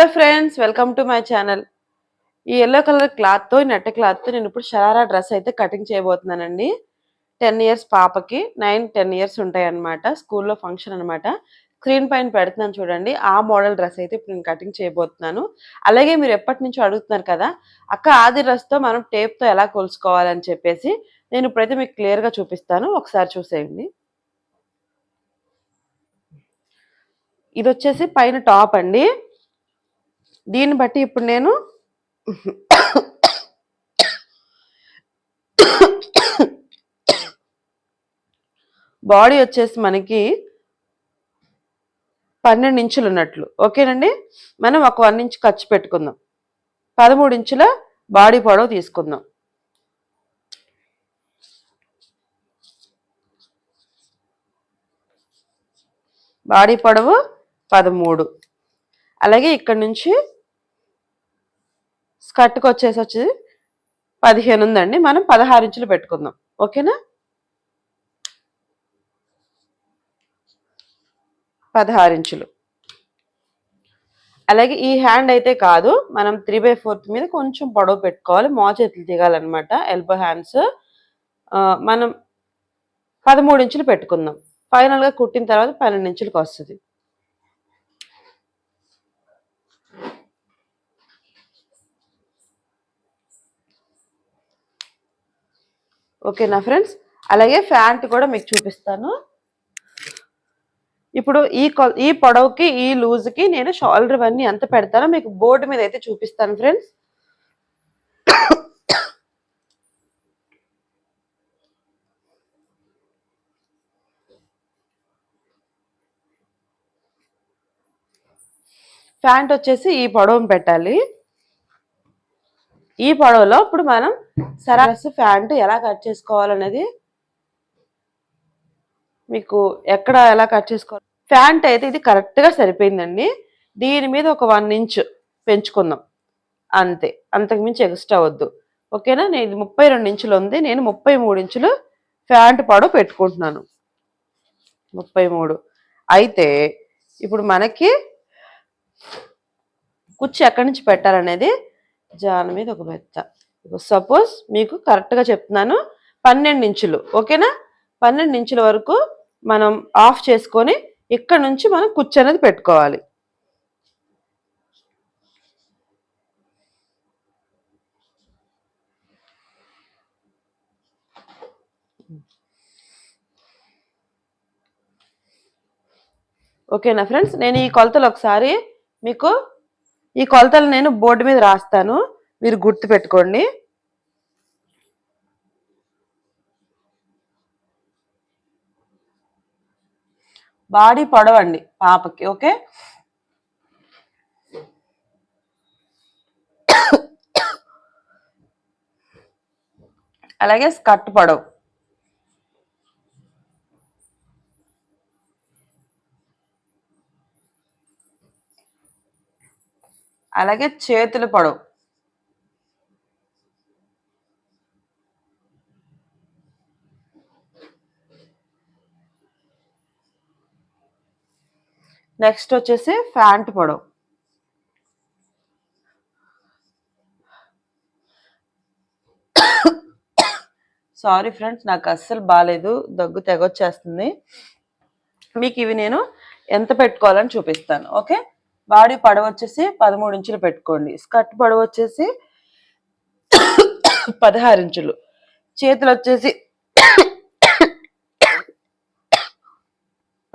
Hello friends, welcome to my channel. ఈ yellow colour క్లాత్తో, net క్లాత్తో నేను ఇప్పుడు షరారా డ్రెస్ అయితే కటింగ్ చేయబోతున్నానండి. 10 ఇయర్స్ పాపకి 9-10 ఇయర్స్ ఉంటాయన్నమాట. స్కూల్లో ఫంక్షన్ అనమాట. స్క్రీన్ పైన పెడుతున్నాను చూడండి. ఆ మోడల్ డ్రెస్ అయితే ఇప్పుడు నేను కటింగ్ చేయబోతున్నాను. అలాగే మీరు ఎప్పటి నుంచో అడుగుతున్నారు కదా, అక్క ఆది డ్రెస్తో మనం టేప్తో ఎలా కొలుసుకోవాలని చెప్పేసి నేను ఇప్పుడైతే మీకు క్లియర్గా చూపిస్తాను. ఒకసారి చూసేయండి. ఇది వచ్చేసి పైన టాప్ అండి. దీన్ని బట్టి ఇప్పుడు నేను బాడీ వచ్చేసి మనకి 12 ఇంచులు ఉన్నట్లు, ఓకేనండి. మనం ఒక 1 ఇంచ్ ఖర్చు పెట్టుకుందాం. 13 ఇంచుల బాడీ పొడవు తీసుకుందాం. బాడీ పొడవు 13. అలాగే ఇక్కడ నుంచి స్కర్ట్కి వచ్చేసి 15 ఉందండి. మనం 16 ఇంచులు పెట్టుకుందాం, ఓకేనా. 16 ఇంచులు. అలాగే ఈ హ్యాండ్ అయితే కాదు, మనం 3/4 మీద కొంచెం పొడవు పెట్టుకోవాలి. మోచేతులు దిగాలన్నమాట, ఎల్బో హ్యాండ్స్. మనం 13 ఇంచులు పెట్టుకుందాం. ఫైనల్గా కుట్టిన తర్వాత 12 ఇంచులకు వస్తుంది. ఓకేనా ఫ్రెండ్స్. అలాగే ప్యాంట్ కూడా మీకు చూపిస్తాను. ఇప్పుడు ఈ పొడవుకి ఈ లూజ్కి నేను షోల్డర్ ఇవన్నీ ఎంత పెడతానో మీకు బోర్డు మీద అయితే చూపిస్తాను ఫ్రెండ్స్. ప్యాంట్ వచ్చేసి ఈ పొడవును పెట్టాలి. ఈ పొడవులో ఇప్పుడు మనం సరాసరి ప్యాంట్ ఎలా కట్ చేసుకోవాలనేది మీకు ఎలా కట్ చేసుకోవాలి. ప్యాంట్ అయితే ఇది కరెక్ట్గా సరిపోయిందండి. దీని మీద ఒక 1 ఇంచ్ పెంచుకుందాం అంతే, అంతకుమించి ఎక్స్ట్రా వద్దు, ఓకేనా. నేను ఇది 32 ఇంచులు ఉంది, నేను 33 ఇంచులు ప్యాంట్ పొడవు పెట్టుకుంటున్నాను. 33. అయితే ఇప్పుడు మనకి కుర్చీ ఎక్కడి నుంచి పెట్టాలనేది జాన్ మీద ఒక బెత్త. సపోజ్ మీకు కరెక్ట్గా చెప్తున్నాను, 12 ఇంచులు, ఓకేనా. 12 ఇంచుల వరకు మనం ఆఫ్ చేసుకొని ఇక్కడ నుంచి మనం కుర్చీ అనేది పెట్టుకోవాలి. ఓకేనా ఫ్రెండ్స్. నేను ఈ కొలతలు ఒకసారి మీకు ఈ కొలతలు నేను బోర్డు మీద రాస్తాను, మీరు గుర్తు పెట్టుకోండి. బాడీ పొడవండి పాపకి, ఓకే. అలాగే స్కర్ట్ పొడవు, అలాగే చేతుల పొడవు, నెక్స్ట్ వచ్చేసి ప్యాంట్ పొడవు, సారీ ఫ్రెండ్స్, నాకు అస్సలు బాగాలేదు, దగ్గు తెగొచ్చేస్తుంది. మీకు ఇవి నేను ఎంత పెట్టుకోవాలని చూపిస్తాను, ఓకే. బాడీ పొడవు వచ్చేసి 13 ఇంచులు పెట్టుకోండి. స్కర్ట్ పొడవు వచ్చేసి 16 ఇంచులు. చేతులు వచ్చేసి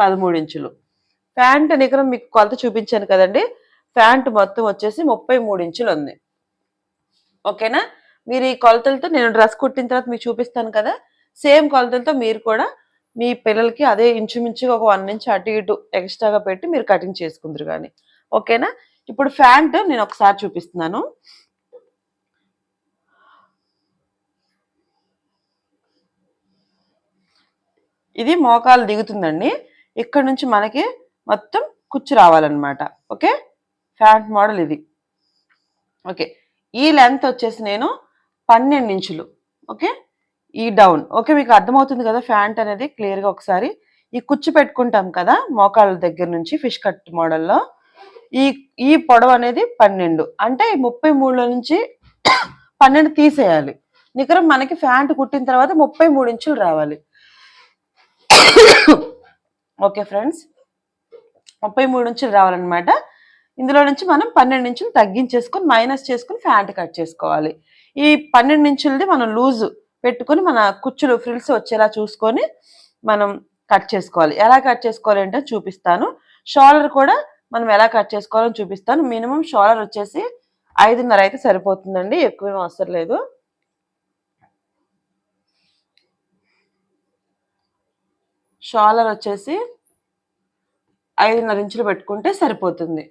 13 ఇంచులు. ప్యాంట్ నికరం మీకు కొలత చూపించాను కదండి. ప్యాంట్ మొత్తం వచ్చేసి 33 ఇంచులు ఉంది, ఓకేనా. మీరు ఈ కొలతలతో నేను డ్రెస్ కుట్టిన తర్వాత మీకు చూపిస్తాను కదా, సేమ్ కొలతలతో మీరు కూడా మీ పిల్లలకి అదే ఇంచుమించుగా ఒక 1 ఇంచ్ అటు ఇటు ఎక్స్ట్రాగా పెట్టి మీరు కటింగ్ చేసుకుందరు కానీ, ఓకేనా. ఇప్పుడు ప్యాంట్ నేను ఒకసారి చూపిస్తున్నాను. ఇది మోకాలు దిగుతుందండి. ఇక్కడ నుంచి మనకి మొత్తం కుచ్చు రావాలన్నమాట, ఓకే. ప్యాంట్ మోడల్ ఇది, ఓకే. ఈ లెంత్ వచ్చేసి నేను 12 ఇంచులు, ఓకే. ఈ డౌన్, ఓకే. మీకు అర్థమవుతుంది కదా ప్యాంట్ అనేది క్లియర్గా. ఒకసారి ఈ కుచ్చు పెట్టుకుంటాం కదా మోకాళ్ళ దగ్గర నుంచి ఫిష్ కట్ మోడల్లో, ఈ ఈ పొడవు అనేది 12 అంటే 33లో నుంచి 12 తీసేయాలి. నికరం మనకి ప్యాంట్ కుట్టిన తర్వాత 33 ఇంచులు రావాలి. ఓకే ఫ్రెండ్స్, 33 ఇంచులు రావాలన్నమాట. ఇందులో నుంచి మనం 12 ఇంచులు తగ్గించేసుకొని మైనస్ చేసుకుని ప్యాంట్ కట్ చేసుకోవాలి. ఈ 12 ఇంచులది మనం లూజ్ పెట్టుకొని మన కుచ్చులు ఫ్రిల్స్ వచ్చేలా చూసుకొని మనం కట్ చేసుకోవాలి. ఎలా కట్ చేసుకోవాలి అంటే చూపిస్తాను. షోల్డర్ కూడా మనం ఎలా కట్ చేసుకోవాలని చూపిస్తాను. మినిమం షోల్డర్ వచ్చేసి 5.5 అయితే సరిపోతుందండి, ఎక్కువేం అవసరం లేదు. షోల్డర్ వచ్చేసి 5.5 ఇంచులు పెట్టుకుంటే సరిపోతుంది.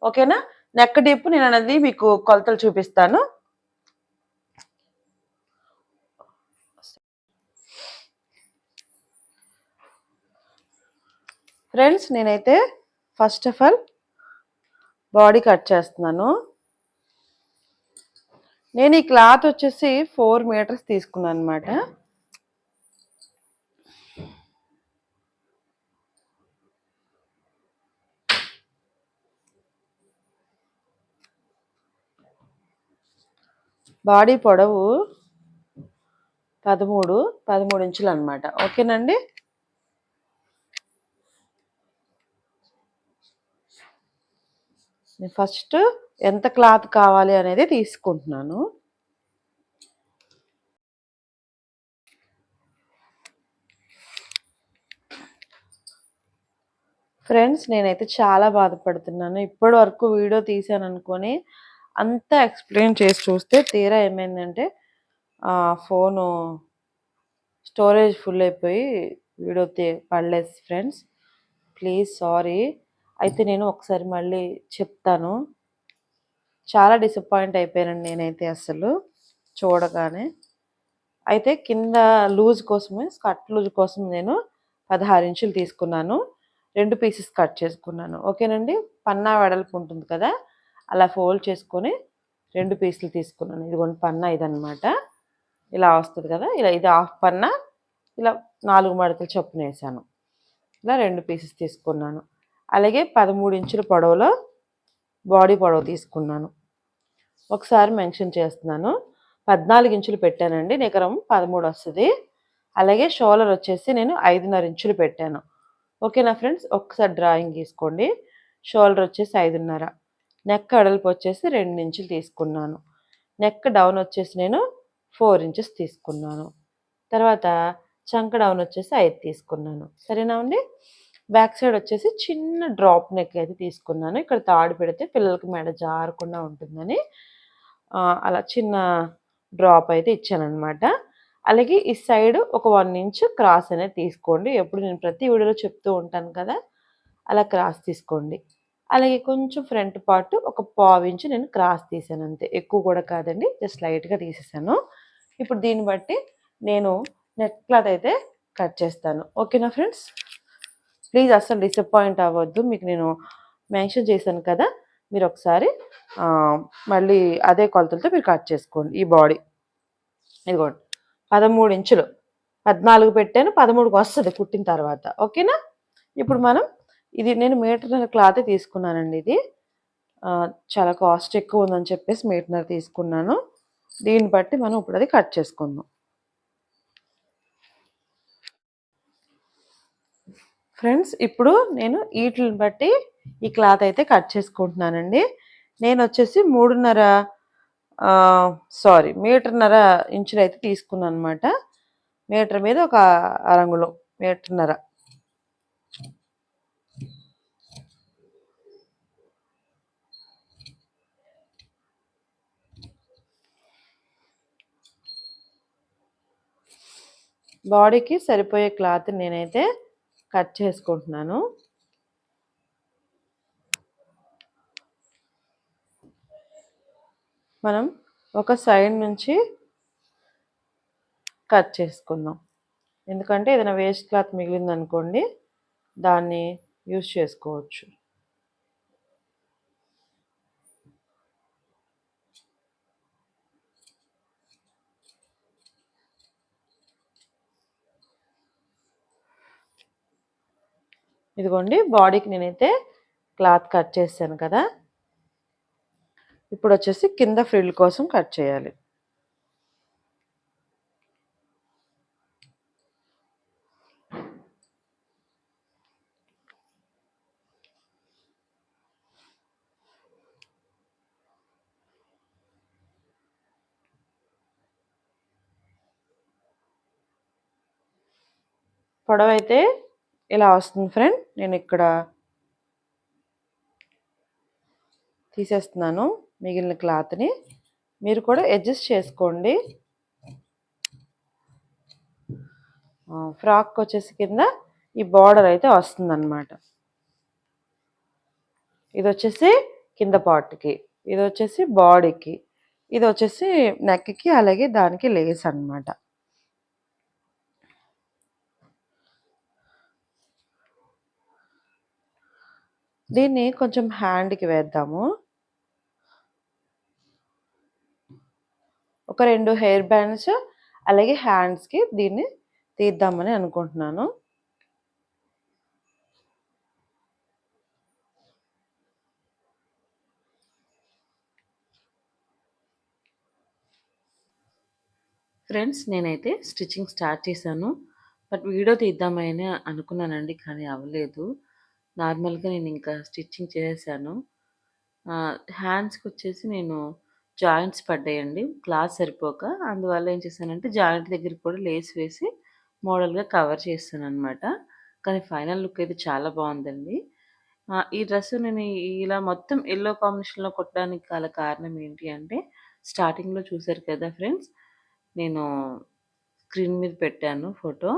ఓకేనా. నెక్ డీప్ నేను అనేది మీకు కొలతలు చూపిస్తాను. ఫ్రెండ్స్, నేనైతే first of all body cut చేస్తున్నాను. నేను ఈ క్లాత్ వచ్చేసి 4 మీటర్స్ తీసుకున్నాను అనమాట. బాడీ పొడవు 13 ఇంచులు అనమాట. ఓకేనండి. నేను ఫస్ట్ ఎంత క్లాత్ కావాలి అనేది తీసుకుంటున్నాను. ఫ్రెండ్స్, నేనైతే చాలా బాధపడుతున్నాను. ఇప్పటి వరకు వీడియో తీసాను అనుకొని అంతా ఎక్స్ప్లెయిన్ చేసి చూస్తే తీరా ఏమైందంటే ఫోను స్టోరేజ్ ఫుల్ అయిపోయి వీడియో పడలేదు ఫ్రెండ్స్. Please sorry. అయితే నేను ఒకసారి మళ్ళీ చెప్తాను. చాలా డిసప్పాయింట్ అయిపోయానండి నేనైతే అసలు చూడగానే. అయితే కింద లూజ్ కోసమే, స్కర్ట్ లూజ్ కోసం నేను 16 ఇంచులు తీసుకున్నాను. 2 పీసెస్ కట్ చేసుకున్నాను. ఓకేనండి. పన్నా వెడల్పు ఉంటుంది కదా, అలా ఫోల్డ్ చేసుకొని 2 పీసులు తీసుకున్నాను. ఇదిగోండి పన్నా ఇదనమాట. ఇలా వస్తుంది కదా, ఇలా ఇది హాఫ్ పన్నా, ఇలా 4 మడతలు చొప్పున వేసాను. ఇలా 2 పీసెస్ తీసుకున్నాను. అలాగే 13 ఇంచుల పొడవులో బాడీ పొడవు తీసుకున్నాను. ఒకసారి మెన్షన్ చేస్తున్నాను. 14 ఇంచులు పెట్టానండి, నికరం 13 వస్తుంది. అలాగే షోల్డర్ వచ్చేసి నేను 5.5 ఇంచులు పెట్టాను. ఓకేనా ఫ్రెండ్స్. ఒకసారి డ్రాయింగ్ తీసుకోండి. షోల్డర్ వచ్చేసి 5.5, నెక్ అడల్పు వచ్చేసి 2 ఇంచులు తీసుకున్నాను. నెక్ డౌన్ వచ్చేసి నేను 4 ఇంచెస్ తీసుకున్నాను. తర్వాత చంక డౌన్ వచ్చేసి 5 తీసుకున్నాను. సరేనా అండి. బ్యాక్ సైడ్ వచ్చేసి చిన్న డ్రాప్ నెక్ అయితే తీసుకున్నాను. ఇక్కడ తాడు పెడితే పిల్లలకి మెడ జారకుండా ఉంటుందని అలా చిన్న డ్రాప్ అయితే ఇచ్చానమాట. అలాగే ఈ సైడ్ ఒక 1 ఇంచ్ క్రాస్ అనేది తీసుకోండి. ఎప్పుడు నేను ప్రతి వీడియోలో చెప్తూ ఉంటాను కదా, అలా క్రాస్ తీసుకోండి. అలాగే కొంచెం ఫ్రంట్ పార్ట్ ఒక 1/4 ఇంచ్ నేను క్రాస్ తీసాను అంతే, ఎక్కువ కూడా కాదండి, జస్ట్ లైట్గా తీసేసాను. ఇప్పుడు దీన్ని బట్టి నేను నెట్ క్లాత్ అయితే కట్ చేస్తాను. ఓకేనా ఫ్రెండ్స్. ప్లీజ్ అస్సలు డిసప్పాయింట్ అవ్వద్దు. మీకు నేను మెన్షన్ చేశాను కదా, మీరు ఒకసారి మళ్ళీ అదే కొలతలతో మీరు కట్ చేసుకోండి. ఈ బాడీ ఇదిగోండి 13 ఇంచులు, 14 పెట్టాను, 13కి వస్తుంది కుట్టిన తర్వాత. ఓకేనా. ఇప్పుడు మనం ఇది నేను మీటర్నర క్లాత్ తీసుకున్నానండి. ఇది చాలా కాస్ట్ ఎక్కువ ఉందని చెప్పేసి మీటర్నర తీసుకున్నాను. దీన్ని బట్టి మనం ఇప్పుడు అది కట్ చేసుకుందాం. ఫ్రెండ్స్, ఇప్పుడు నేను వీటిని బట్టి ఈ క్లాత్ అయితే కట్ చేసుకుంటున్నానండి. నేను వచ్చేసి మీటర్నర ఇంచులు అయితే తీసుకున్నాను అనమాట. మీటర్ మీద ఒక అరంగుళం, మీటర్నర. బాడీకి సరిపోయే క్లాత్ నేనైతే కట్ చేసుకుంటున్నాను. మనం ఒక సైడ్ నుంచి కట్ చేసుకుందాం. ఎందుకంటే ఏదైనా వేస్ట్ క్లాత్ మిగిలిందనుకోండి, దాన్ని యూజ్ చేసుకోవచ్చు. ఇదిగోండి బాడీకి నేనైతే క్లాత్ కట్ చేశాను కదా, ఇప్పుడు వచ్చేసి కింద ఫ్రిల్ కోసం కట్ చేయాలి. పొడవైతే ఇలా వస్తుంది ఫ్రెండ్. నేను ఇక్కడ తీసేస్తున్నాను మిగిలిన క్లాత్ని. మీరు కూడా అడ్జస్ట్ చేసుకోండి. ఫ్రాక్ వచ్చేసి కింద ఈ బార్డర్ అయితే వస్తుందన్నమాట. ఇది వచ్చేసి కింద పార్ట్కి, ఇది వచ్చేసి బాడీకి, ఇది వచ్చేసి నెక్కి, అలాగే దానికి లేస్ అన్నమాట. దీన్ని కొంచెం హ్యాండ్కి వేద్దాము. ఒక 2 హెయిర్ బ్యాండ్స్ అలాగే హ్యాండ్స్కి దీన్ని తీద్దామని అనుకుంటున్నాను. ఫ్రెండ్స్, నేనైతే స్టిచ్చింగ్ స్టార్ట్ చేశాను. బట్ వీడియో తీద్దామని అనుకున్నానండి, కానీ అవ్వలేదు. నార్మల్గా నేను ఇంకా స్టిచ్చింగ్ చేసేసాను. హ్యాండ్స్కి వచ్చేసి నేను జాయింట్స్ పడ్డాయండి క్లాత్ సరిపోక. అందువల్ల ఏం చేశానంటే జాయింట్ దగ్గర కూడా లేస్ వేసి మోడల్గా కవర్ చేస్తాను అనమాట. కానీ ఫైనల్ లుక్ అయితే చాలా బాగుందండి. ఈ డ్రెస్ నేను ఇలా మొత్తం ఎల్లో కాంబినేషన్లో కొట్టడానికి గల కారణం ఏంటి అంటే, స్టార్టింగ్లో చూసారు కదా ఫ్రెండ్స్, నేను స్క్రీన్ మీద పెట్టాను ఫోటో.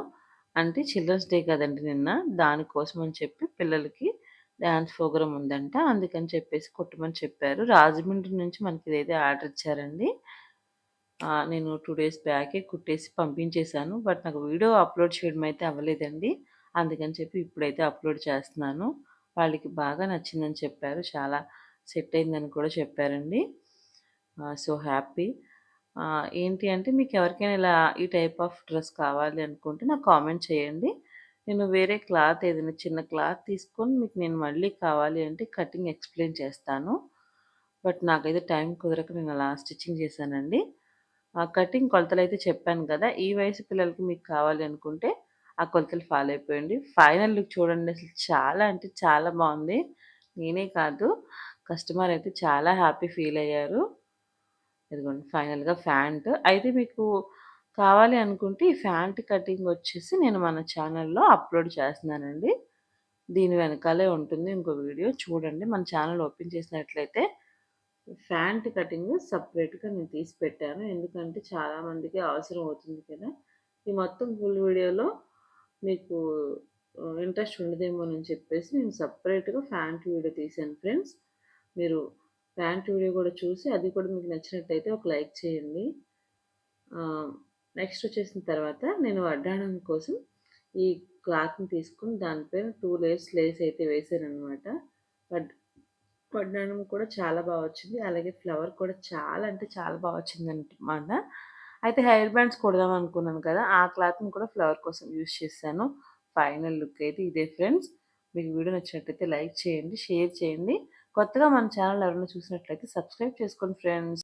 అంటే చిల్డ్రన్స్ డే కదండి నిన్న, దానికోసం అని చెప్పి పిల్లలకి డ్యాన్స్ ప్రోగ్రామ్ ఉందంట, అందుకని చెప్పేసి కుట్టమని చెప్పారు. రాజమండ్రి నుంచి మనకి ఇదైతే ఆర్డర్ ఇచ్చారండి. నేను 2 డేస్ బ్యాకే కుట్టేసి పంపించేశాను. బట్ నాకు వీడియో అప్లోడ్ చేయడం అయితే అవ్వలేదండి. అందుకని చెప్పి ఇప్పుడైతే అప్లోడ్ చేస్తున్నాను. వాళ్ళకి బాగా నచ్చిందని చెప్పారు. చాలా సెట్ అయిందని కూడా చెప్పారండి. So happy. ఏంటి అంటే మీకు ఎవరికైనా ఇలా ఈ టైప్ ఆఫ్ డ్రెస్ కావాలి అనుకుంటే నాకు కామెంట్ చేయండి. నేను వేరే క్లాత్ ఏదైనా చిన్న క్లాత్ తీసుకొని మీకు నేను మళ్ళీ కావాలి అంటే కటింగ్ ఎక్స్ప్లెయిన్ చేస్తాను. బట్ నాకైతే టైం కుదరక నేను అలా స్టిచ్చింగ్ చేశానండి. కటింగ్ కొలతలు అయితే చెప్పాను కదా, ఈ వయసు పిల్లలకి మీకు కావాలి అనుకుంటే ఆ కొలతలు ఫాలో అయిపోయండి. ఫైనల్ లుక్ చూడండి, అసలు చాలా అంటే చాలా బాగుంది. నేనే కాదు, కస్టమర్ అయితే చాలా హ్యాపీ ఫీల్ అయ్యారు. ఇదిగోండి ఫైనల్‌గా ఫ్యాంట్. అయితే మీకు కావాలి అనుకుంటే ఈ ఫ్యాంట్ కటింగ్ వచ్చేసి నేను మన ఛానల్‌లో అప్లోడ్ చేస్తున్నానండి. దీని వెనకాలే ఉంటుంది ఇంకో వీడియో చూడండి. మన ఛానల్ ఓపెన్ చేసినట్లయితే ఫ్యాంట్ కటింగ్ సెపరేట్‌గా నేను తీసి పెట్టాను. ఎందుకంటే చాలామందికి అవసరం అవుతుంది కదా. ఈ మొత్తం ఫుల్ వీడియోలో మీకు ఇంట్రెస్ట్ ఉండదేమోనని చెప్పేసి నేను సెపరేట్‌గా ఫ్యాంట్ వీడియో తీశాను ఫ్రెండ్స్. మీరు ఫ్యాంట్ వీడియో కూడా చూసి అది కూడా మీకు నచ్చినట్టయితే ఒక లైక్ చేయండి. నెక్స్ట్ వచ్చేసిన తర్వాత నేను వడ్డాణం కోసం ఈ క్లాత్ని తీసుకుని దానిపైన 2 లేయర్స్ లేస్ అయితే వేసాననమాట. వడ్డాణం కూడా చాలా బాగా వచ్చింది. అలాగే ఫ్లవర్ కూడా చాలా అంటే చాలా బాగా వచ్చిందనమాట. అయితే హెయిర్ బ్యాండ్స్ కుడదాం అనుకున్నాను కదా, ఆ క్లాత్ని కూడా ఫ్లవర్ కోసం యూజ్ చేశాను. ఫైనల్ లుక్ అయితే ఇదే ఫ్రెండ్స్. మీకు వీడియో నచ్చినట్లయితే లైక్ చేయండి, షేర్ చేయండి. కొత్తగా మన ఛానల్ ఎవరైనా చూసినట్లయితే సబ్స్క్రైబ్ చేసుకోండి ఫ్రెండ్స్.